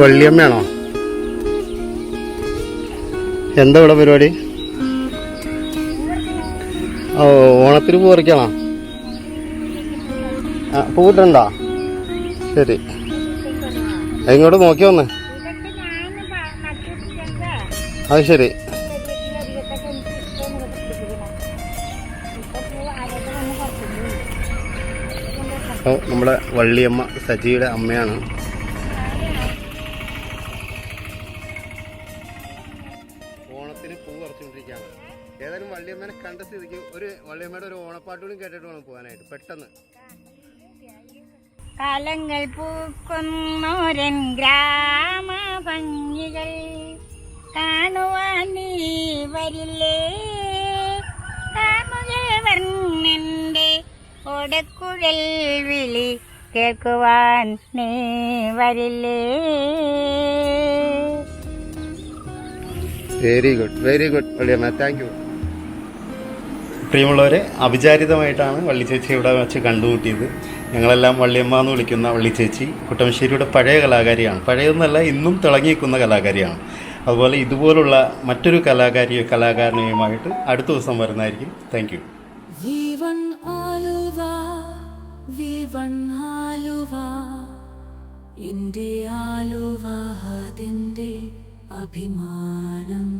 വള്ളിയമ്മയാണോ? എന്താ ഇവിടെ പരിപാടി? ഓ, ഓണത്തിന് പൂ പറിക്കണോ? പൂവിട്ടുണ്ടോ? ശരി, ഇങ്ങോട്ട് നോക്കി വന്നേ. അത് ശരി. അപ്പോൾ നമ്മുടെ വള്ളിയമ്മ സജിയുടെ അമ്മയാണ്. ഓണത്തിന് പൂ പറിച്ചുകൊണ്ടിരിക്കുകയാണ്. ഏതായാലും വള്ളിയമ്മേനെ കണ്ട സ്ഥിതിക്ക് വള്ളിയമ്മയുടെ ഒരു ഓണപ്പാട്ടുകൂടി കേട്ടിട്ട് വേണം പോകാനായിട്ട് പെട്ടെന്ന്. കാലങ്ങൾ പൂക്കുന്നോരൻ ഗ്രാമ ഭംഗികൾ കാണുവാൻ നീ വരില്ലേ? കാമുകവർണ്ണന്റെ ഓടക്കുഴൽ വിളി കേൾക്കുവാൻ നീ വരില്ലേ? Very good Valliyamma, thank you. പ്രിയമുള്ളവരെ, അവിചാരിതമായിട്ടാണ് വള്ളി ചേച്ചി ഇവിടെ വെച്ച് കണ്ടുമുട്ടിയത്. ഞങ്ങളെല്ലാം വള്ളിയമ്മ എന്ന് വിളിക്കുന്ന വള്ളി ചേച്ചി കുട്ടമശ്ശേരിയുടെ പഴയ കലാകാരിയാണ്. പഴയതെന്നല്ല, ഇന്നും തിളങ്ങി നിൽക്കുന്ന കലാകാരിയാണ്. അതുപോലെ ഇതുപോലുള്ള മറ്റൊരു കലാകാരനെയുമായിട്ട് അടുത്ത ദിവസം വരുന്നതായിരിക്കും. Thank you. ഇന്ത്യ ആലുവ അതിൻ്റെ അഭിമാനം.